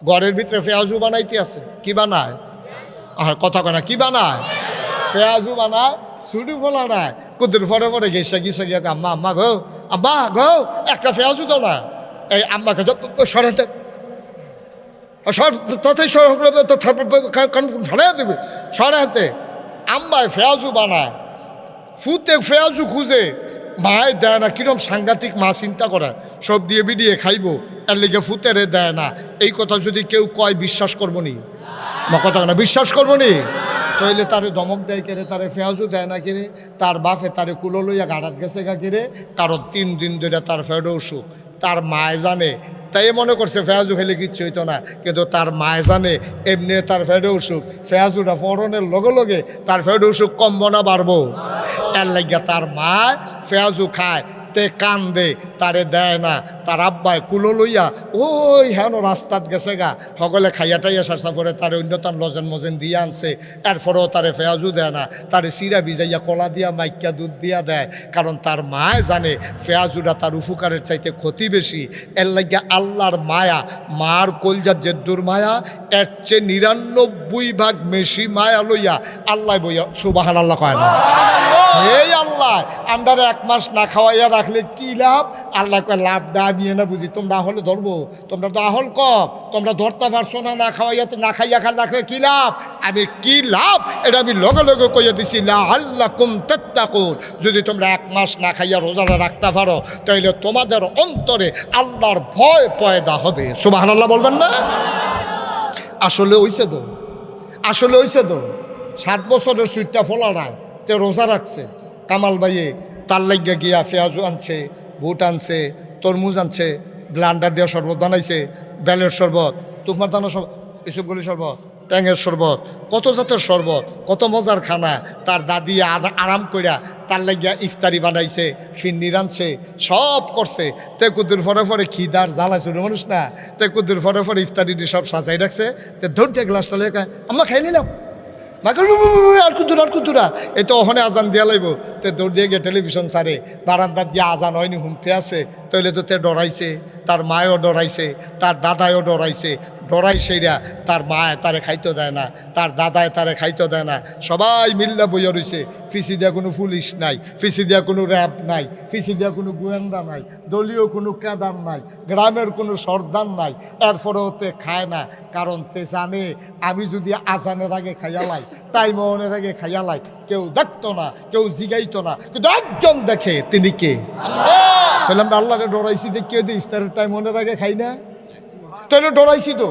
ঘরের ভিতরে পেঁয়াজু বানাইতে আছে, কি বানায়? আর কথা কয় না, কি বানায়? পেঁয়াজু বানায়, ছুটি ফোলা নাই, কুদুর ফরে ফরে গেছে গিয়ে গিয়ে আম্মা আম্মা গো একটা পেঁয়াজু দাও না। এই আম্মাকে সরাতে তাতে সরাই দেবে, সরাতে আম্মায় পেঁয়াজু বানায়, ফুতে পেঁয়াজু খুঁজে মায় দেয় না। কিরম সাংঘাতিক মা, চিন্তা করে, সব দিয়ে বিডিয়ে খাইবো, এর লিগে ফুতেরে দেয় না। এই কথা যদি কেউ কয় বিশ্বাস করবো নি? মা কথা না, বিশ্বাস করবো নি? তাইলে তারে দমক দেয় কেড়ে, তারে পেঁয়াজু দেয় না কেড়ে, তার বাপে তারে কুলো লইয়া গাড়াত গেছে গা কেড়ে, কারণ 3 দিন ধরে তার ফেডে অসুখ। তার মায় জানে, তাই মনে করছে পেঁয়াজু খেলে কিচ্ছু হইতো না, কিন্তু তার মায় জানে এমনি তার ফেডে অসুখ, পেঁয়াজুটা ফোড়নের লগে লগে তার ফেডে অসুখ কমবো না বাড়বো। এর লাগিয়া তার মায় পেঁয়াজু খায়, তে কান্দে, তারে দেয় না। তার আব্বায় কুলো লইয়া ওই হেন রাস্তাত গেছে গা, সকলে খাইয়া টাইয়া সারসা করে তারে অন্যতম লজেন মজেন দিয়ে আনছে। এরপরেও তারে পেঁয়াজু দেয় না, তারে চিরা ভিজাইয়া কলা দিয়া মাইকা দুধ দিয়া দেয়, কারণ তার মায় জানে পেঁয়াজুটা তার উপকারের চাইতে ক্ষতি বেশি। এর লাগিয়া আল্লাহর মায়া, মার কলজার জেদ্দুর মায়া, এর চেয়ে 99 ভাগ বেশি মায়া লইয়া আল্লাহ বইয়া সুবহানাল্লাহ কয় না? এই আল্লাহ আমরারে 1 মাস না খাওয়াইয়া রাখলে কি লাভ? আল্লাহ কয় লাভটা আমি না বুঝি, তোমরা হলে ধরবো, তোমরা তো আহল কম, তোমরা ধরতে পারছো না, না খাওয়াইয়াতে না খাইয়া খাল রাখলে কি লাভ? আমি কি লাভ এটা আমি লগে লগে কইয়া দিছি, লাআল্লাকুম তাত্তাকুন। যদি তোমরা 1 মাস না খাইয়া রোজাটা রাখতে পারো, তাইলে তোমাদের অন্তরে আল্লাহর ভয় পয়দা হবে। সুবহানাল্লাহ বলবেন না? আসলে হইছে তো, আসলে হইছে তো। 7 বছরের সুইটটা ফোলা নাই, তে রোজা রাখছে। কামাল ভাইয়ে তার লাগিয়া গিয়া পেঁয়াজু আনছে, বুট আনছে, তরমুজ আনছে, ব্লান্ডার দিয়ে শরবত বানাইছে, বেলের শরবত, তুফমার দানা শরবত, এসবগুলি শরবত, ট্যাঙের শরবত, কত জাতের শরবত, কত মজার খানা। তার দাদি আরাম কইরা তার লাগিয়া ইফতারি বানাইছে, ফিন্নি রাঁধছে, সব করছে। তে কুদ্দুর ফরে ফরে খিদার জ্বালাইছে মানুষ না, তে কুদ্দুর ফরে ফরে ইফতারি দিয়ে সব সাজাই রাখছে। তে ধরতে গ্লাসটা লেখা আমরা খাই নিলাম, আর কুতুরা এই তো ওখানে আজান দিয়া লাইব। তে দৌড় দিয়ে গিয়ে টেলিভিশন সারে বারান্দার দিয়ে আজান হয়নি, শুনতে আছে। তাইলে তো তে ডরাইছে, তার মায়ও ডরাইছে, তার দাদায়ও ডরাইছে। ডরাই সেইরা তার মায় তারে খাইতে দেয় না, তার দাদায় তারে খাইতে দেয় না। সবাই মিল্লা বইয়া রইছে। ফিসি দিয়া কোনো পুলিশ নাই, ফিসি দিয়া কোনো র্যাব নাই, ফিসি দিয়া কোনো গোয়েন্দা নাই, দলীয় কোনো ক্যাডার নাই, গ্রামের কোনো সর্দার নাই। এরপরেও তে খায় না, কারণ তে জানে আমি যদি আজানের আগে খাইয়ালাই, টাইম ওনের আগে খাইয়ালাই, কেউ দেখতো না, কেউ জিগাইতো না, কিন্তু একজন দেখে, তিনি কে? বললাম আল্লাহরে ডরাইছি, দেখে ইফতারের টাইম ওনের আগে খাই না, তাহলে ডরাইছি তো।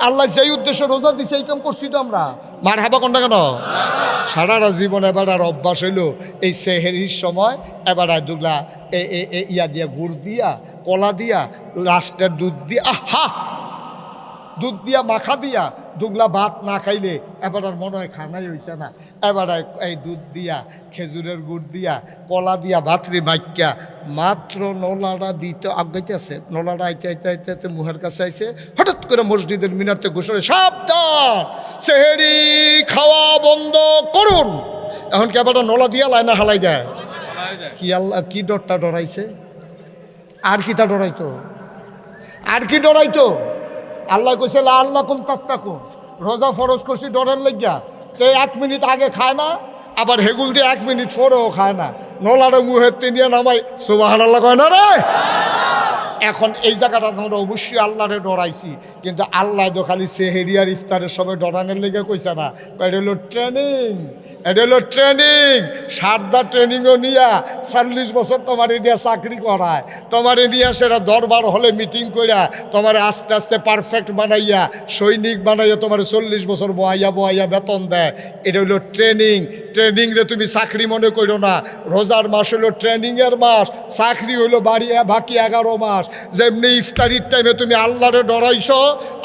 আল্লাহ যেই উদ্দেশ্যে রোজা দিছে এই কাম করছি তো আমরা। মার হাবা কোনটা কেন? সারাটা জীবন এবার অভ্যাস হইলো এই সেহেরির সময় এবার দুগলা ইয়া দিয়া, গুড় দিয়া, কলা দিয়া, লাস্টের দুধ দিয়া, আহা দুধ দিয়া মাখা দিয়া দুগলা ভাত না খাইলে এবার আর মনে হয় খানাই হইছে না। এবার এই দুধ দিয়া, খেজুরের গুড় দিয়া, কলা দিয়া, ভাতরি মাইকা মাত্র নলাটা দিতে আগাইতে আছে। নলাটা আইতে আইতে আইতে আইতে মুহের কাছে আইছে, হঠাৎ করে মসজিদের মিনারতে ঘোষণা, সাবধান, সেহেরি খাওয়া বন্ধ করুন। এখন কি আবার নলা দিয়া লাইনা হালাই দেয়? কি আল্লাহ, কি ডরটা ডরাইছে? আর কি তা ডরাইতো? আর কি ডরাইতো? আল্লাহ কইছে লাআল্লাকুম তাত্তাকুন, রোজা ফরজ করছি ডরের লাগিয়া। সে 1 মিনিট আগে খায় না, আবার হেগুল দিয়ে 1 মিনিট পরেও খায় না, নলারে মুহের তিনিয়া নামাই সুবহানাল্লাহ কয় না রে। এখন এই জায়গাটা আমরা অবশ্যই আল্লাহরে ডরাইছি, কিন্তু আল্লাহ তো খালি সেহেরি আর ইফতারের সময় ডরানোর লেগে কইছে না। এটা হলো ট্রেনিং, এটা হলো ট্রেনিং। সারদা ট্রেনিংও নিয়া 40 বছর তোমার নিয়ে চাকরি করায়, তোমার নিয়ে সেটা দরবার হলে মিটিং করিয়া তোমার আস্তে আস্তে পারফেক্ট বানাইয়া, সৈনিক বানাইয়া তোমার 40 বছর বহাইয়া বেতন দেয়। এটা হলো ট্রেনিং। ট্রেনিং রে তুমি চাকরি মনে করো না। রোজার মাস হলো ট্রেনিংয়ের মাস, চাকরি হলো বাকি 11 মাস। যেমনি ইফতারির টাইমে তুমি আল্লাহরে ডরাইছো,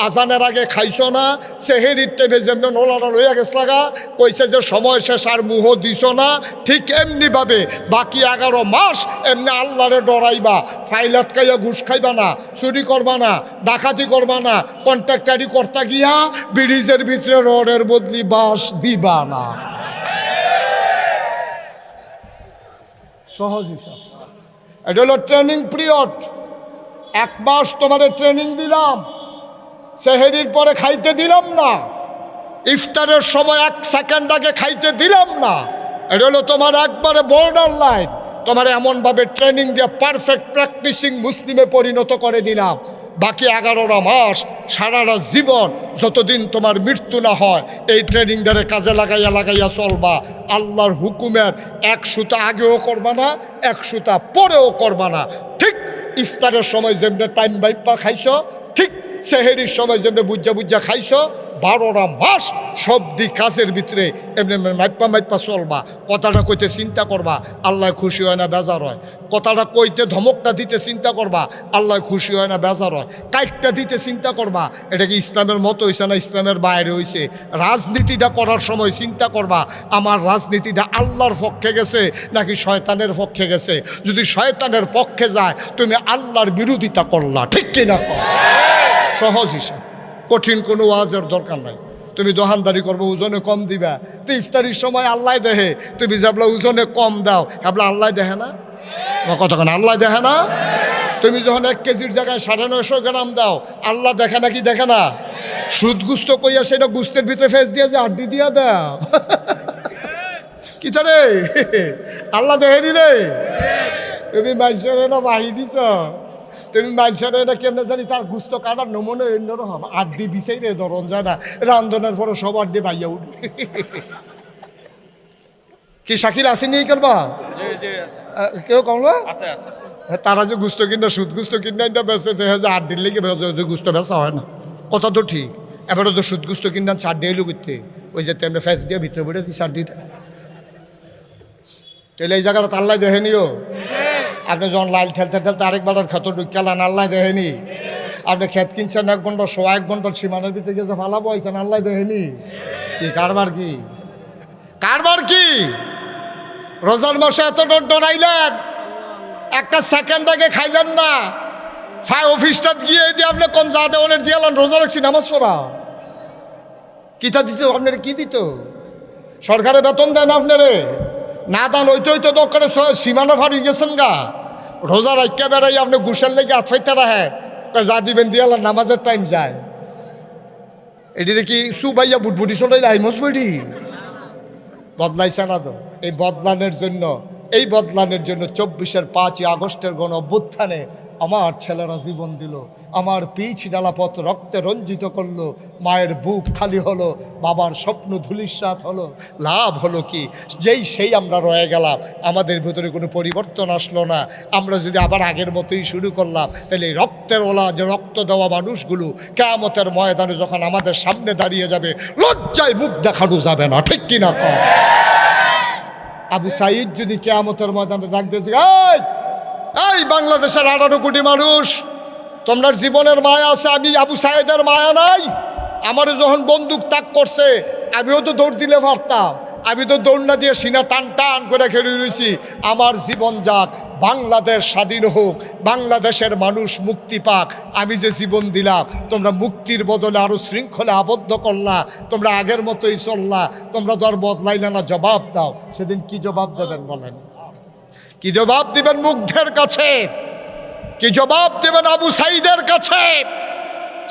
আজানের আগে খাইছো না, সেহেরির টাইমে যেমনি নোলাটা লইয়া গেছ লাগা কইছে যে সময় শেষ আর মুহ দিছ না, ঠিক এমনিভাবে বাকি 11 মাস এমনি আল্লাহরে ডরাইবা। ফাইল আটকাইয়া ঘুষ খাইবা না, চুরি করবা না, ডাকাতি করবা না, কন্ট্রাক্টারি করতে গিয়া ব্রিজের ভিতরে রডের বদলি বাঁশ দিবা না। সহজ হিসাব। এটা হলো ট্রেনিং পিরিয়ড। 1 মাস তোমাদের ট্রেনিং দিলাম, সেহেরির পরে খাইতে দিলাম না, ইফতারের সময় 1 সেকেন্ড আগে খাইতে দিলাম না। এটা হলো তোমার একবারে বর্ডার লাইন। তোমার এমনভাবে ট্রেনিং দিয়ে পারফেক্ট প্র্যাকটিসিং মুসলিমে পরিণত করে দিলাম। বাকি 11টা মাস সারাটা জীবন যতদিন তোমার মৃত্যু না হয় এই ট্রেনিংটারে কাজে লাগাইয়া চলবা। আল্লাহর হুকুমের 1 সুতা আগেও করবা না, 1 সুতা পরেও করবা না। ঠিক ইফতারের সময় যেমনি টাইম বাইপা খাইছো, ঠিক সেহেরির সময় যেমনি বুঝা খাইছো, 12টা মাস সব দিক কাজের ভিতরে এমনি মাইপা চলবা। কথাটা কইতে চিন্তা করবা, আল্লাহ খুশি হয় না বেজার হয়। কথাটা কইতে ধমকটা দিতে চিন্তা করবা, আল্লাহ খুশি হয় না বেজার হয়। কাইটটা দিতে চিন্তা করবা, এটা কি ইসলামের মতো হয়েছে না ইসলামের বাইরে হয়েছে। রাজনীতিটা করার সময় চিন্তা করবা, আমার রাজনীতিটা আল্লাহর পক্ষে গেছে নাকি শয়তানের পক্ষে গেছে। যদি শয়তানের পক্ষে যায় তুমি আল্লাহর বিরোধিতা করলা, ঠিক কিনা? সহজ হিসাব, কঠিন কোনো ওয়াজের দরকার নাই। তুমি দোকানদারি করবো, ওজনে কম দিবা, তো ইফতারির সময় আল্লাহ দেহে। তুমি যাবলা ওজনে কম দাও, habla আল্লাহ দেখে না? কতক্ষণ আল্লাহ দেখে না? তুমি যখন 1 কেজির জায়গায় 950 গ্রাম দাও, আল্লাহ দেখে না কি দেখে না? সুদ গুস্ত কইয়া সেটা গুস্তের ভিতরে ফেস দিয়ে যে আড্ডি দিয়া দাও, কি রে আল্লাহ দেখে রে? তুমি মানুষের না বাহি দিছ, তুমি মানুষের এটা কেমনে জানি তার গুস্ত কাটার নমুনে অন্যরকম। আড্ডি বিছাই রে ধরন যায় না, রান্ধনের পরে সব আড্ডি বাইয়া উঠবে। কি শাকিল আসেনি করবা? কেউ কমলা তারা যে গুস্ত কিনা সুদ গুস্ত কিনা বেছে দেখে যে আড্ডির লেগে গুস্ত বেচা হয় না। কথা তো ঠিক, এবারে তো সুদ গুস্ত কিনা 4 ডেলো করতে ওই যে তেমনি ফেস দিয়ে ভিতরে পড়ে দিচ্ছে আড্ডিটা। তাহলে এই জায়গাটা তো আল্লাহ দেখেনিও। আপনি যখন লাইল ঠেলতে ঠেলতে আরেকবার ক্ষেত ঢুকালেন, আল্লাহ দেখেনি। আপনি ক্ষেত কিনছেন 1 ঘন্টা 1 ঘন্টার সীমানার ভিতরে গিয়ে যে ফালাবো আইছেন, আল্লাহ দেখেনি। কি কারবার কি কারবার কি? রোজার মাসে এত ডরাইলেন, 1 সেকেন্ড আগে খাইলেন না। অফিসটা গিয়ে দিয়ে আপনি কোন জায়গাতে অনেক দিয়ালেন, রোজা রাখছি নামাজ পড়া। কিতা দিত আপনার? কি দিত? সরকারে বেতন দেন আপনারে না দান? ওইটাই তো দরকার সীমানা ফাড়ি গেছেন গা। রোজা রাখা বেড়াই আপনি গুসের লেগে আতফাইতে রাখে যা দিবেন দিয়ালেন, নামাজের টাইম যায়। এটিরে কি সুবাইয়া বুটবুটি চলাইলে হাইমস বইটি বদলাইছে না তো? এই বদলানোর জন্য 24-এর 5ই আগস্টের গণ অভ্যুত্থানে আমার ছেলেরা জীবন দিল, আমার পিচ ডালা পথ রক্তে রঞ্জিত করলো, মায়ের বুক খালি হলো, বাবার স্বপ্ন ধূলিসাৎ হলো। লাভ হলো কি? সেই আমরা রয়ে গেলাম, আমাদের ভেতরে কোনো পরিবর্তন আসলো না। আমরা যদি আবার আগের মতোই শুরু করলাম, তাহলে রক্তের ওলা যে রক্ত দেওয়া মানুষগুলো কিয়ামতের ময়দানে যখন আমাদের সামনে দাঁড়িয়ে যাবে, লজ্জায় মুখ দেখানো যাবে না, ঠিক কিনা? আবু সাইদ যদি কিয়ামতের ময়দানে ডাক দিয়েছে, এই বাংলাদেশের 18 কোটি মানুষ, তোমরা জীবনের মায়া আছে, আমি আবু সাইদের মায়া নাই? আমারও যখন বন্দুক তাক করছে আমিও তো দৌড় দিলে পারতাম, আমি তো দৌড় না দিয়ে সিনা টান টান করে খেলে রয়েছি। আমার জীবন যাক, বাংলাদেশ স্বাধীন হোক, বাংলাদেশের মানুষ মুক্তি পাক। আমি যে জীবন দিলাম, তোমরা মুক্তির বদলে আরও শৃঙ্খলে আবদ্ধ করলা, তোমরা আগের মতোই চললা, তোমরা দর বদলাইলে না। জবাব দাও, সেদিন কি জবাব দেবেন বলেন? কি জবাব দিবেন মুগ্ধের কাছে? কি জবাব দেবেন আবু সাইদের কাছে?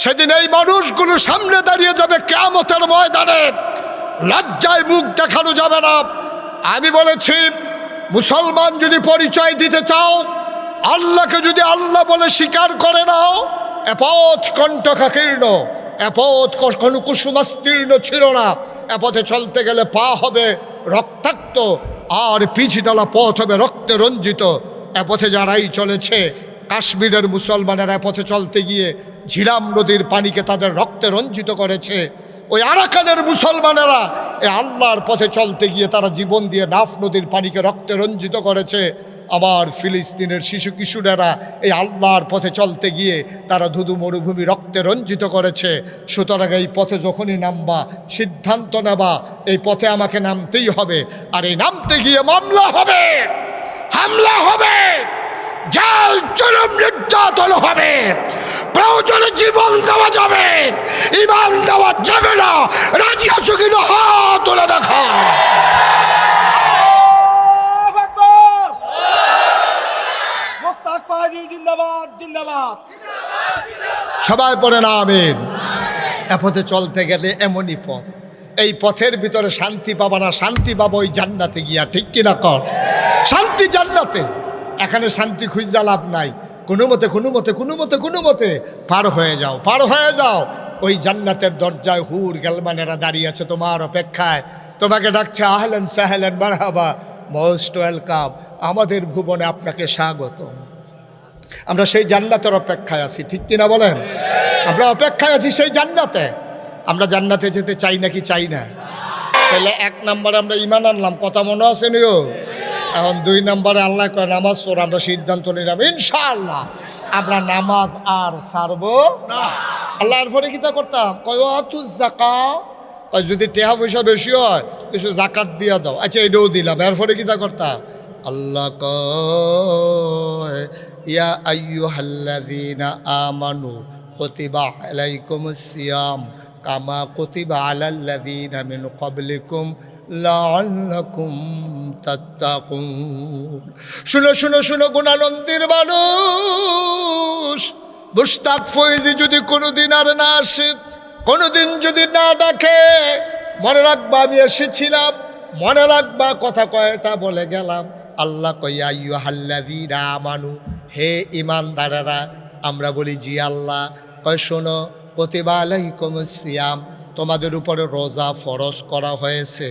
সেদিন এই মানুষগুলো সামনে দাঁড়িয়ে যাবে কিয়ামতের ময়দানে, লজ্জায় মুখ দেখানো যাবে না। আমি বলেছি, মুসলমান যদি পরিচয় দিতে চাও, আল্লাহকে যদি আল্লাহ বলে স্বীকার করে নাও, এ পথ কণ্টকাকীর্ণ, এ পথ কখনো কুসুমাস্তীর্ণ ছিল না। এ পথে চলতে গেলে পা হবে রক্তাক্ত, আর পিছডালা পথ হবে রক্তে রঞ্জিত। এ পথে যারাই চলেছে, কাশ্মীরের মুসলমানেরা এ পথে চলতে গিয়ে ঝিলাম নদীর পানিকে তাদের রক্তে রঞ্জিত করেছে। ওই আরাকানের মুসলমানেরা এই আল্লাহর পথে চলতে গিয়ে তারা জীবন দিয়ে নাফ নদীর পানিকে রক্তে রঞ্জিত করেছে। আমার ফিলিস্তিনের শিশু কিশোরেরা এই আল্লাহর পথে চলতে গিয়ে তারা ধুধু মরুভূমি রক্তে রঞ্জিত করেছে। সুতরাং এই পথে যখনই নামবা, সিদ্ধান্ত নেবা এই পথে আমাকে নামতেই হবে। আর এই নামতে গিয়ে মামলা হবে, হামলা হবে, জাল জুলুম নির্যাতন হবে, প্রয়োজনে জীবন দেওয়া যাবে, ইমান দেওয়া যাবে না। রাজি আছো কিনা হাত তুলে দেখা। সবাই পড়ে না আমিন। এ পথে চলতে গেলে এমনই পথ, এই পথের ভিতরে শান্তি পাবা না, শান্তি পাবো ওই জান্নাতে গিয়া, ঠিক কিনা কর? শান্তি জান্নাতে, এখানে শান্তি খুঁজা লাভ নাই। কোনো মতে পার হয়ে যাও, পার হয়ে যাও। ওই জান্নাতের দরজায় হুর গেলমানেরা দাঁড়িয়ে আছে তোমার অপেক্ষায়, তোমাকে ডাকছে আহলেন সাহলেন মারহাবা, মোস্ট ওয়েলকাম, আমাদের ভুবনে আপনাকে স্বাগত। আমরা সেই জান্নাতের অপেক্ষায় আছি, ঠিক কিনা বলেন? আমরা অপেক্ষায় আছি সেই জান্নাতে। আমরা জান্নাতে যেতে চাই নাকি চাই না? তাহলে 1 নম্বরে আমরা ঈমান আনলাম, কথা মনে আছে নিও। এখন 2 নম্বরে আল্লাহ কয় নামাজ পড়, আমরা সিদ্ধান্ত নিলাম ইনশাআল্লাহ আমরা নামাজ আর ছাড়বো না। আল্লাহর পরে কিতা করতাম, কয় ওয়াতু যাকাত, যদি টাকা পয়সা বেশি হয় কিছু জাকাত দিয়া দাও, আচ্ছা এটাও দিলাম। এরপরে কিতা করতাম, আল্লাহ কয় ইয়া আইয়ুহাল্লাযীনা আমানু কুতিবা আলাইকুমুস সিয়াম কামা কুতিবা আলাল্লাযীনা মিন ক্বাবলিকুম লাআল্লাকুম তাত্তাকুন। শুনো শুনো শুনো গুণানন্দের মানুষ, মুশতাক ফয়েজি যদি কোনোদিন আর না আসে, কোনোদিন যদি না ডাকে, মনে রাখবা আমি এসেছিলাম, মনে রাখবা কথা কয়টা বলে গেলাম। আল্লাহ কয় আইয়ুহাল্লাযীনা আমানু, হে ঈমানদারেরা। আমরা বলি জি আল্লাহ। কয় শোনো, কুতিবা আলাইকুমুস সিয়াম, তোমাদের উপরে রোজা ফরজ করা হয়েছে,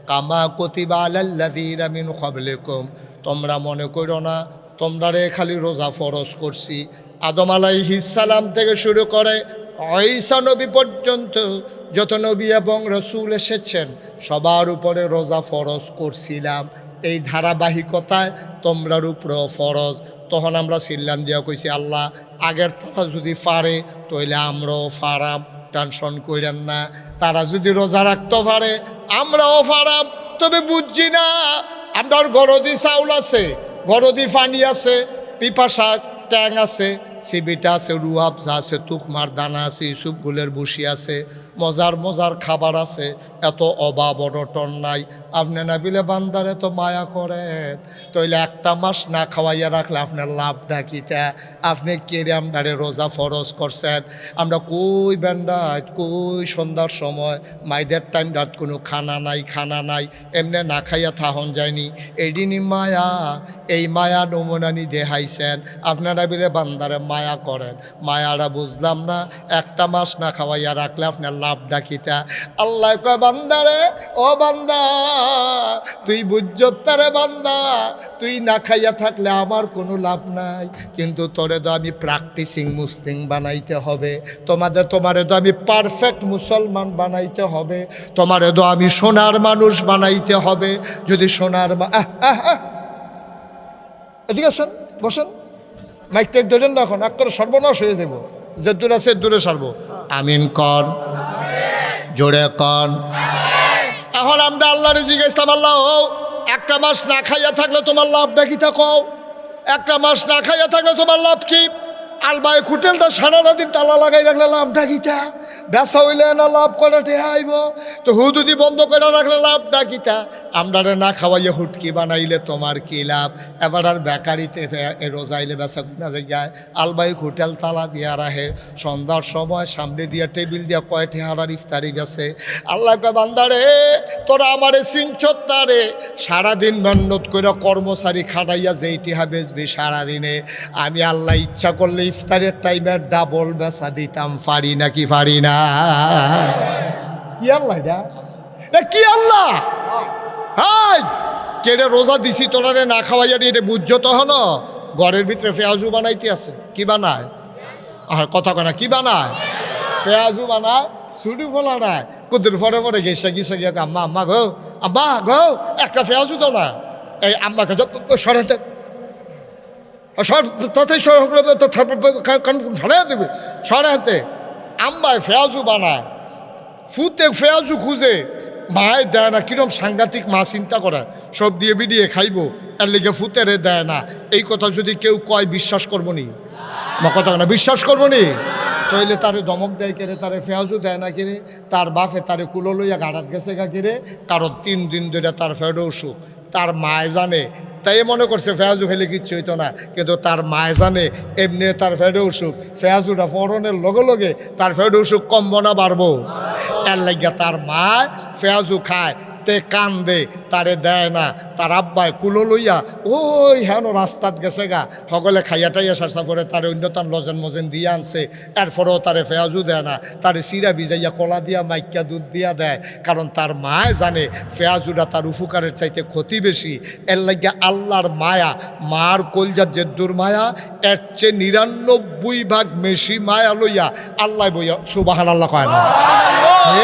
কামা কুতিবা আলাল্লাযীনা মিন ক্বাবলিকুম, তোমরা মনে করো না তোমরা রে খালি রোজা ফরজ করছি। আদম আলাইহিস সালাম থেকে শুরু করে ঈসা নবী পর্যন্ত যত নবী এবং রসুল এসেছেন সবার উপরে রোজা ফরজ করছিলাম। এই ধারাবাহিকতায় তোমরার উপরেও ফরজ। তখন আমরা সিল্লান দিয়া কইছি আল্লাহ আগের তারা যদি পারে তাইলে আমরাও ফারাম, টেনশন করেন না। তারা যদি রোজা রাখতে পারে আমরাও ফারাম। তবে বুঝছি না, আমার গরদি চাউল আছে, গরদি পানি আছে, পিপাসা ট্যাং আছে, সিবিটা আছে, রুয়াবজা আছে, তুকমার দানা আছে, ইসুপ গুলের বসি আছে, মজার মজার খাবার আছে, এত অভাব অনটন নাই। আপনি না বিলে বান্দারে তো মায়া করেন, তাইলে 1 মাস না খাওয়াইয়া রাখলে আপনার লাভটা কিতা? আপনি কেরাম ডারে রোজা ফরজ করছেন। আমরা কই বেন্ডাত, কই সন্ধ্যার সময় মাইদের টাইম রাত কোনো খানা নাই, এমনি না খাইয়া থাহন যায়নি। এদিনই মায়া, এই মায়া নমুনানি দেখাইছেন। আপনারা বিলে বান্দারে মায়া করেন, মায়ারা বুঝলাম না। 1 মাস না খাওয়াইয়া রাখলে আপনার লাভটা কিতা? আল্লাহ কয় বান্দারে, ও বান্দা তুই বুঝতারে বান্দা, তুই না খাইয়া থাকলে আমার কোনো লাভ নাই, কিন্তু তোরে তো আমি প্র্যাকটিসিং মুসলিম বানাইতে হবে, তোমারে তো আমি পারফেক্ট মুসলমান বানাইতে হবে, তোমারে তো আমি সোনার মানুষ বানাইতে হবে। যদি সোনার এদিকে আসেন, বসেন, মাইক টেক ধরেন না, এখন এক করে সর্বনাশ হয়ে দেব। যে দূরে আছে দূরে সারবো। আমিন কন, জোরে কন। এখন আমরা আল্লাহরে জিজ্ঞেসলাম, আল্লাহ 1 মাস না খাইয়া থাকলে তোমার লাভটা কি? থাকো 1 মাস না খাইয়া থাকলে তোমার লাভ কি? আলবাই হোটেলটা সারা দিন তালা লাগাই রাখলে লাভটা কিতা? বেচা হইলে না লাভ করাটে আইব, তো হুদুদি বন্ধ করে রাখলে লাভটা কিতা? আমরা না খাওয়াইয়া হুটকি বানাইলে তোমার কি লাভ? এবার আর বেকারিতে রোজাইলে বেচা কিনা যায়, আলবাই হোটেল তালা দিয়া রাখে, সন্ধ্যার সময় সামনে দিয়া টেবিল দিয়া কয়টি হারার ইফতারি গেছে। আল্লাহ কয় বান্দারে তোরা আমারে সিনছত্তারে সারাদিন মেহনত করে কর্মচারী খাটাইয়া যেইটি বেচবি সারাদিনে, আমি আল্লাহ ইচ্ছা করলে ইফতারের টাইমে ডাবল বেচা দিতাম, পারি নাকি পারি না? কি আল্লাহ এটা? কি আল্লাহ? হাই কেড়ে রোজা দিছি তোরারে না খাওয়াইয়া এটা বুঝছো তো হলো? ঘরের ভিতরে পেঁয়াজু বানাইতে আছে। কি বানায়? আর কথা কয় না, কি বানায়? পেঁয়াজু বানায়, ছুটি ফোলা নাই, কুদুর পরে পরে গেছে গিয়ে আম্মা গো একটা পেঁয়াজু তো না, এই আম্মাকে সরাতে দেবে সরাতে। আম্মায় ফেয়াজু বানায়, ফুতে ফেয়াজু খুঁজে, মায় দেয় না। কিরম সাংঘাতিক মা, চিন্তা করে, সব দিয়ে বিডিয়ে খাইবো, এর লিগে ফুতেরে দেয় না। এই কথা যদি কেউ কয় বিশ্বাস করবো নি? কথা না, বিশ্বাস করবো নি? তো তইলে তারে দমক দেয় কেড়ে, তারে ফেয়াজু দেয় না কেড়ে, তার বাপে তারে কুলো লইয়া গাড়াত গেছে গা কেড়ে, কারণ 3 দিন ধরে তার ফেডো অসুখ। তার মায় জানে, তাই মনে করছে ফেয়াজু খেলে কিচ্ছু হইতো না, কিন্তু তার মায় জানে এমনি তার ফেডো অসুখ, ফেয়াজুটা ফরনের লগে লগে তার ফেডো অসুখ কমবো না বাড়বো। এর লাগিয়া তার মায় ফেয়াজু খায়, তে কান্দে, তারে দেয় না। তার আব্বাই কুলো লইয়া ওই হেন রাস্তাত গেছে গা, সকলে খাইয়া টাইয়া সারসা করে তারে অন্যতম লজেন মজেন দিয়ে আনছে। এরপরেও তারে ফেয়াজু দেয় না, তারে সিরা ভিজাইয়া কলা দিয়া মাইকা দুধ দিয়া দেয়, কারণ তার মায় জানে ফেয়াজুটা তার উপকারের চাইতে ক্ষতি বেশি। এর লাগিয়া আল্লাহর মায়া, মার কলজার জেদ্দুর মায়া, এর চেয়ে 99 ভাগ বেশি মায়া লইয়া আল্লাহ বইয়া সুবহানাল্লাহ কয় না।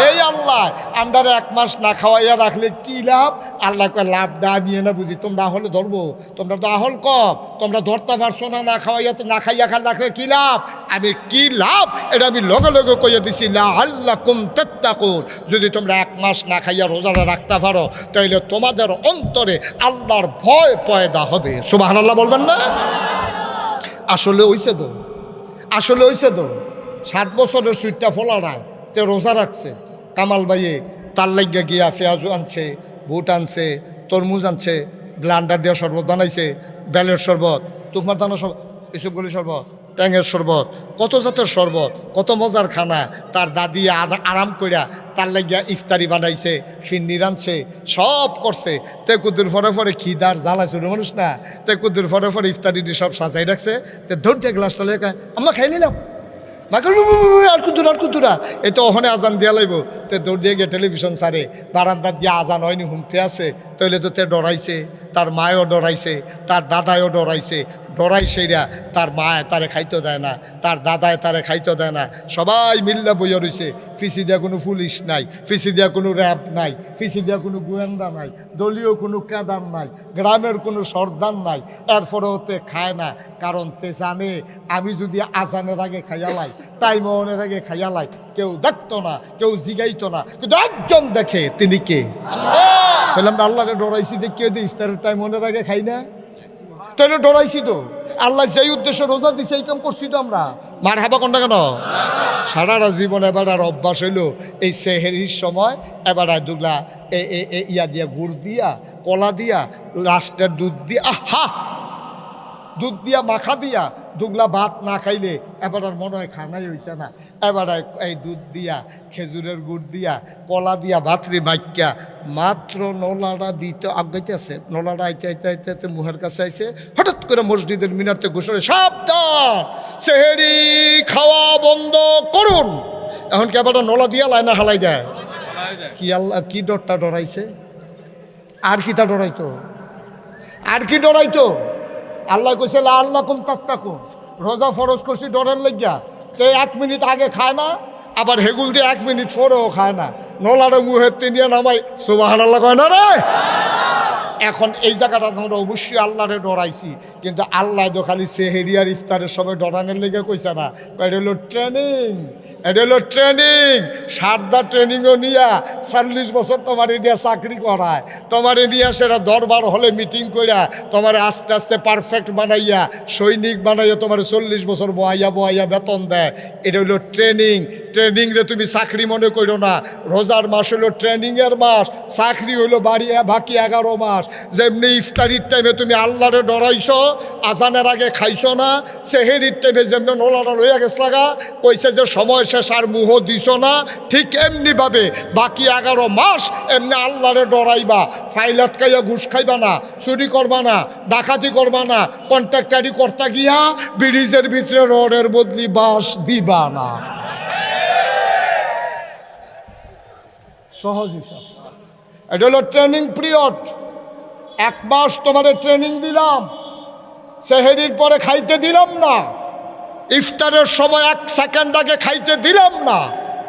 এই আল্লাহ আমরা 1 মাস না খাওয়াইয়া রাখলে কি লাভ? আল্লাহ কয় লাভটা নিয়ে না বুঝি, তোমরা হলে ধরবো, তোমরা তো আহল কম, তোমরা ধরতে পারছো না, না খাওয়াইয়াতে না খাইয়া খান রাখলে কি লাভ? আমি কি লাভ এটা আমি লগে লগে কইয়া দিছি, লাআল্লাকুম তাত্তাকুন। যদি তোমরা 1 মাস না খাইয়া রোজাটা রাখতে পারো, তাইলে তোমাদের অন্তরে আল্লাহর ভয় পয়দা হবে। সুবহানাল্লাহ বলবেন না? আসলে হইছে তো, আসলে হইছে তো। 7 বছরের সুইটটা ফলা নাই, তে রোজা রাখছে। কামাল ভাইয়ে তার লাগিয়া গিয়া পেঁয়াজু আনছে, বুট আনছে, তরমুজ আনছে, ব্লান্ডার দিয়ে শরবত বানাইছে, বেলের শরবত, তুফমার দানোর শরবত, এসবগুলি শরবত, ট্যাঙের শরবত, কত জাতের শরবত, কত মজার খানা। তার দাদি আরাম করিয়া তার লাগিয়া ইফতারি বানাইছে, ফিন্নি রাঁধছে, সব করছে। তে কুদ্দুর ফরে ফরে খিদার জ্বালাইছে মানুষ না, তে কুদ্দুর ফরে ফরে ইফতারি দিয়ে সব সাজাই রাখছে। তে ধরতে গ্লাসটা লেখা আমরা খাই নিলাম, আর কুতুরা এই তো ওখানে আজান দিয়া লাইব। তে দৌড় দিয়ে গিয়ে টেলিভিশন সারে বারান্দার দিয়ে আজান হয়নি শুনতে আছে, তাইলে তো তে ডরাইছে, তার মায়ও ডরাইছে, তার দাদায়ও ডরাইছে। ডরাই সেইরা তার মায় তারে খাইতে দেয় না, তার দাদায় তারে খাইতে দেয় না, সবাই মিল্লা বইয়া রয়েছে। ফিসি দিয়া কোনো পুলিশ নাই, ফিসি দিয়া কোনো র্যাব নাই, ফিসি দিয়া কোনো গোয়েন্দা নাই, দলীয় কোনো ক্যাডার নাই, গ্রামের কোনো সর্দার নাই। এরপরেও তে খায় না, কারণ তে জানে আমি যদি আজানের আগে খাইয়ালাই, টাইম অনের আগে খাইয়ালাই, কেউ দেখতো না, কেউ জিগাইতো না, কিন্তু একজন দেখে, তিনি কে? বললাম আল্লাহরে ডরাইছি দেখি ইফতারের টাইম অনের আগে খাই না, তাহলে ডরাইছি তো। আল্লাহ যেই উদ্দেশ্যে রোজা দিছে এই কাম করছি তো আমরা। মার হাবা কোনটা কেন? সারাটা জীবন এবার আর অভ্যাস হইল এই সেহেরির সময় এবার দুগলা ইয়া দিয়া গুড় দিয়া, কলা দিয়া, লাস্টের দুধ দিয়া, আহা দুধ দিয়া মাখা দিয়া দুগলা ভাত না খাইলে এবার আর মনে হয় খানাই হইছে না। এবার এই দুধ দিয়া, খেজুরের গুড় দিয়া, কলা দিয়া, ভাতরি মাইকা মাত্র নলাটা দিতে আগাইতে আছে। নলাটা আইতে আইতে আইতে আইতে মুহের কাছে আইছে, হঠাৎ করে মসজিদের মিনারতে ঘোষণা, সাবধান, সেহেরি খাওয়া বন্ধ করুন। এখন কি আবার নলা দিয়া লাইনা হালাই দেয়? কি আল্লাহ কি ডরটা ডরাইছে? আর কি তা ডরাইতো? আর কি ডরাইতো? আল্লাহ কইছে লাআল্লাকুম তাত্তাকুন, রোজা ফরজ করছি ডরের লাগিয়া। সে 1 মিনিট আগে খায় না, আবার হেগুল দিয়ে 1 মিনিট পরেও খায় না, নলারে মুহের তিনিয়া নামাই সুবহানাল্লাহ কয় না রে। এখন এই জায়গাটা আমরা অবশ্যই আল্লাহরে ডরাইছি, কিন্তু আল্লাহ তো খালি সেহেরি আর ইফতারের সময় ডরানোর লেগে কইছে না। এটা হলো ট্রেনিং, এটা হলো ট্রেনিং। সারদা ট্রেনিংও নিয়া 40 বছর তোমার দিয়া চাকরি করায়, তোমার নিয়ে সেটা দরবার হলে মিটিং কইরা তোমার আস্তে আস্তে পারফেক্ট বানাইয়া, সৈনিক বানাইয়া তোমার 40 বছর বহাইয়া বহাইয়া বেতন দেয়। এটা হলো ট্রেনিং। ট্রেনিং রে তুমি চাকরি মনে করো না। রোজার মাস হলো ট্রেনিংয়ের মাস, চাকরি হইলো বাকি 11 মাস। যেমনি ইফতারির টাইমে তুমি আল্লাহরে ডরাইছো, আজানের আগে খাইছো না, সেহেরির টাইমে যেমনি নোলাটা লইয়া গেছ লাগা কইছে যে সময় শেষ আর মুহ দিছ না, ঠিক এমনিভাবে বাকি 11 মাস এমনি আল্লাহরে ডরাইবা। ফাইল আটকাইয়া ঘুষ খাইবা না, চুরি করবা না, ডাকাতি করবা না, কন্ট্রাক্টারি করতে গিয়া ব্রিজের ভিতরে রডের বদলি বাঁশ দিবা না। সহজ হিসাব। এটা হলো ট্রেনিং পিরিয়ড। 1 মাস তোমাদের ট্রেনিং দিলাম, সেহেরির পরে খাইতে দিলাম না, ইফতারের সময় 1 সেকেন্ড আগে খাইতে দিলাম না।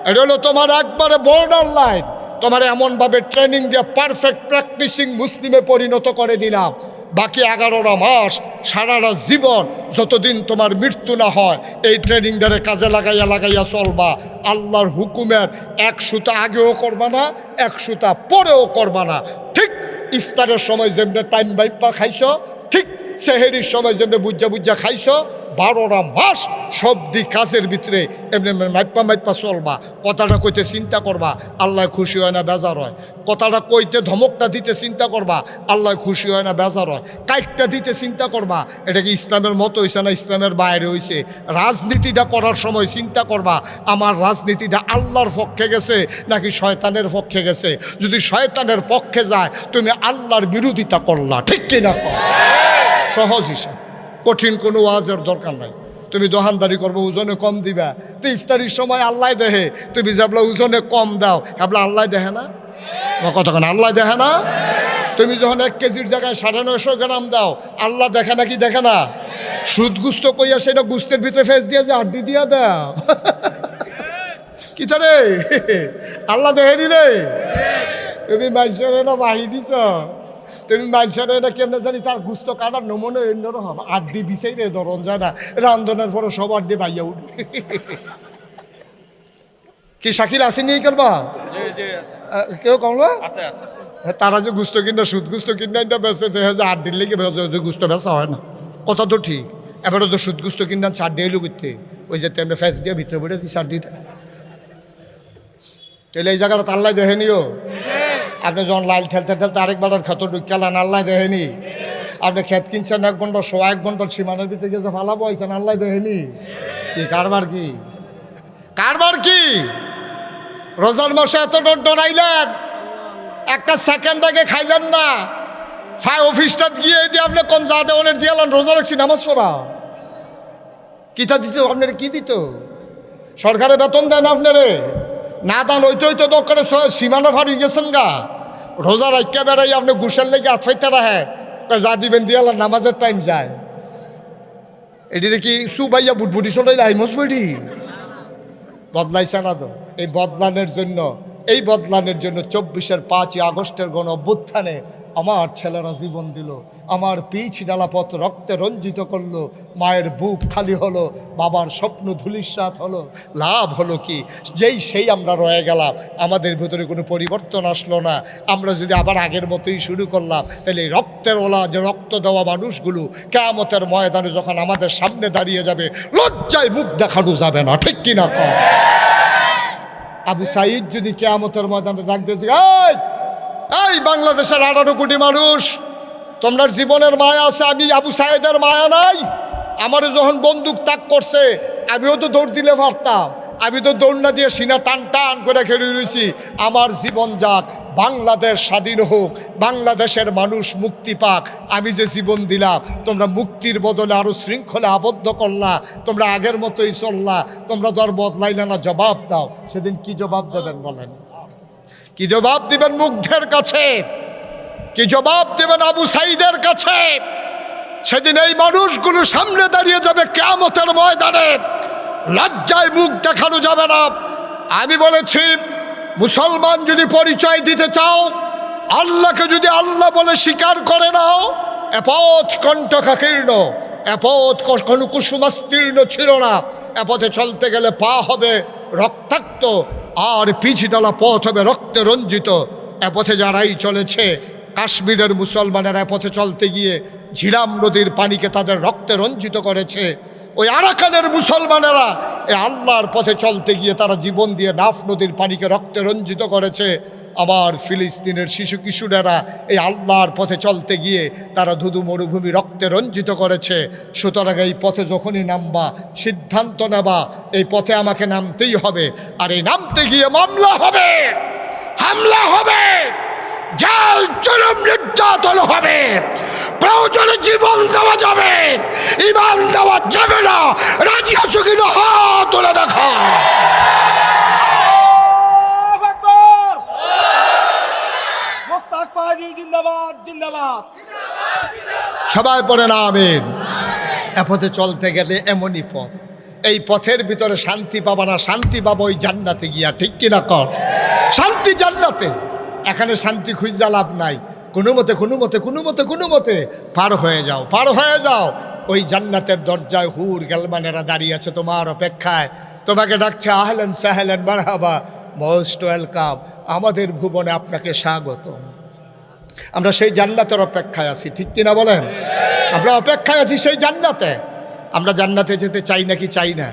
এটা হলো তোমার একবারে বর্ডার লাইন। তোমার এমনভাবে ট্রেনিং দিয়ে পারফেক্ট প্র্যাকটিসিং মুসলিমে পরিণত করে দিলাম। বাকি 11টা মাস সারাটা জীবন যতদিন তোমার মৃত্যু না হয় এই ট্রেনিংটারে কাজে লাগাইয়া লাগাইয়া চলবা। আল্লাহর হুকুমের 1 সুতা আগেও করবা না, 1 সুতা পরেও করবা না। ঠিক ইফতারের সময় যেমনি টাইম বাইপা খাইছো, ঠিক সেহেরির সময় যেমনি বুজ্জা বুজ্জা খাইছো 12টা মাস সব দিক কাজের ভিতরে এমনি মাইপা চলবা। কথাটা কইতে চিন্তা করবা, আল্লাহ খুশি হয় না বেজার হয়। কথাটা কইতে ধমকটা দিতে চিন্তা করবা, আল্লাহ খুশি হয় না বেজার হয়। কাইটটা দিতে চিন্তা করবা, এটা কি ইসলামের মতো হয়েছে না ইসলামের বাইরে হয়েছে। রাজনীতিটা করার সময় চিন্তা করবা, আমার রাজনীতিটা আল্লাহর পক্ষে গেছে নাকি শয়তানের পক্ষে গেছে। যদি শয়তানের পক্ষে যায় তুমি আল্লাহর বিরোধিতা করলা, ঠিক কিনা? সহজ হিসাব, কঠিন কোনো ওয়াজের দরকার নাই। তুমি দোকানদারি করবো, ওজনে কম দিবা, তো ইফতারির সময় আল্লাহ দেহে। তুমি যাবলা ওজনে কম দাও, habla আল্লাহ দেখে না? কতক্ষণ আল্লাহ দেখে না? তুমি যখন 1 কেজির জায়গায় 950 গ্রাম দাও, আল্লাহ দেখে না কি দেখে না? সুদ গুস্ত কইয়া সেটা গুস্তের ভিতরে ফেস দিয়ে যে আড্ডি দিয়া দাও, কি রে আল্লাহ দেখেনি রে? তুমি মানুষের না বাহি দিছ, তুমি মানুষের না কেমনে জানি তার গুস্ত কাটার নমনে অন্যরকম আড্ডি দিছেই রে, ধরন যায় না রান্ধনের পরে সব আড্ডি বাইয়া উঠবে। কি শাকিল আসেনি এই করবা? কেউ কমলো তারা যে গুস্ত কিনা সুদ গুস্ত কিনা বেছে দেখে যে আড্ডির লেগে গুস্ত বেচা হয় না, কথা তো ঠিক। এবারে তো সুদ গুস্ত কিনা আড্ডি এলো করতে, ওই যে তেমনি ফেস দিয়ে ভিতরে পড়ে দিচ্ছে আড্ডিটা। তাহলে এই জায়গাটা আল্লাহ দেখেনিও। আপনি যখন লাইল ঠেলতে ঠেলতে আরেকবার ক্ষেত ঢুকালেন, আল্লাহ দেখেনি। আপনি ক্ষেত কিনছেন 1 ঘন্টা 1 ঘন্টার সীমানার ভিতরে গিয়ে ফালাবো আইছেন, আল্লাহ দেখেনি। কি কারবার কি কারবার কি? রোজার মাসে এত ডরাইলেন, একটা সেকেন্ড আগে খাইলেন না, অফিসটা গিয়ে দিয়ে আপনি কোন যা দেওয়ানের দিয়ে রোজা রাখছি নামাজ পড়া। কিতা দিত আপনার? কি দিত? সরকারের বেতন দেন আপনারে না দান ওইটাই তো দরকারে সীমানা ফাড়ি গেছেন গা। রোজা রাখা বেড়াই আপনি গুসের লেগে আতফাইতে রাখে যা দিবেন দিয়ে নামাজের টাইম যায়। এটিরে কি সুবাইয়া বুটবুটি চলাইলে হাইমস বইটি বদলাইছে না তো? এই বদলানের জন্য 24-এর 5ই আগস্টের গণ অভ্যুত্থানে আমার ছেলেরা জীবন দিল, আমার পিচ ডালা পথ রক্তে রঞ্জিত করলো, মায়ের বুক খালি হলো, বাবার স্বপ্ন ধূলিসাৎ হলো। লাভ হলো কি? সেই আমরা রয়ে গেলাম, আমাদের ভিতরে কোনো পরিবর্তন আসলো না। আমরা যদি আবার আগের মতোই শুরু করলাম, তাহলে রক্তের ওলা যে রক্ত দেওয়া মানুষগুলো কিয়ামতের ময়দানে যখন আমাদের সামনে দাঁড়িয়ে যাবে, লজ্জায় মুখ দেখানো যাবে না, ঠিক কিনা? আবু সাইদ যদি কিয়ামতের ময়দানে ডাক দিয়েছে, এই বাংলাদেশের 18 কোটি মানুষ, তোমরা জীবনের মায়া আছে, আমি আবু সাইদের মায়া নাই? আমারও যখন বন্দুক তাক করছে আমিও তো দৌড় দিলে পারতাম, আমি তো দৌড় না দিয়ে সিনা টান টান করে খেলে রয়েছি। আমার জীবন যাক, বাংলাদেশ স্বাধীন হোক, বাংলাদেশের মানুষ মুক্তি পাক। আমি যে জীবন দিলাম, তোমরা মুক্তির বদলে আরও শৃঙ্খলে আবদ্ধ করলা, তোমরা আগের মতোই চললা, তোমরা তো আর বদলাইলে না। জবাব দাও, সেদিন কি জবাব দেবেন বলেন? কি জবাব দিবেন মুগ্ধের কাছে? কি জবাব দেবেন আবু সাইদের কাছে? সেদিন এই মানুষগুলো সামনে দাঁড়িয়ে যাবে কিয়ামতের ময়দানে, লজ্জায় মুখ দেখানো যাবে না। আমি বলেছি, মুসলমান যদি পরিচয় দিতে চাও, আল্লাহকে যদি আল্লাহ বলে স্বীকার করে নাও, এ পথ কণ্টকাকীর্ণ, এ পথ কোনো কুসুমাস্তীর্ণ ছিল না। এ পথে চলতে গেলে পা হবে রক্তাক্ত, আর পিছডালা পথ হবে রক্তে রঞ্জিত। এ পথে যারাই চলেছে, কাশ্মীরের মুসলমানেরা এ পথে চলতে গিয়ে ঝিলাম নদীর পানিকে তাদের রক্তে রঞ্জিত করেছে। ওই আরাকানের মুসলমানেরা এই আল্লাহর পথে চলতে গিয়ে তারা জীবন দিয়ে নাফ নদীর পানিকে রক্তে রঞ্জিত করেছে। আমার ফিলিস্তিনের শিশু কিশোরেরা এই আল্লাহর পথে চলতে গিয়ে তারা ধুধু মরুভূমি রক্তে রঞ্জিত করেছে। সুতরাং এই পথে যখনই নামবা, সিদ্ধান্ত নেবা এই পথে আমাকে নামতেই হবে, আর এই নামতে গিয়ে মামলা হবে, হামলা হবে, জেল জুলুম নির্যাতন হবে, প্রয়োজনে জীবন দেওয়া যাবে, ঈমান দেওয়া যাবে না। রাজি আছো কিনা হাত তুলে দেখা। সবাই পড়েন আমিন। এ পথে চলতে গেলে এমনই পথ, এই পথের ভিতরে শান্তি পাবা না, শান্তি পাবো ওই জান্নাতে গিয়া, ঠিক কিনা কর? শান্তি জান্নাতে, এখানে শান্তি খুঁজে লাভ নাই। কোনো মতে পার হয়ে যাও, পার হয়ে যাও। ওই জান্নাতের দরজায় হুর গেলমানেরা দাঁড়িয়ে আছে তোমার অপেক্ষায়, তোমাকে ডাকছে, আহলেন সাহলেন মারহাবা, মোস্ট ওয়েলকাম, আমাদের ভুবনে আপনাকে স্বাগত। আমরা সেই জান্নাতের অপেক্ষায় আছি, ঠিক কিনা বলেন? আমরা অপেক্ষায় আছি সেই জান্নাতে। আমরা জান্নাতে যেতে চাই নাকি চাই না?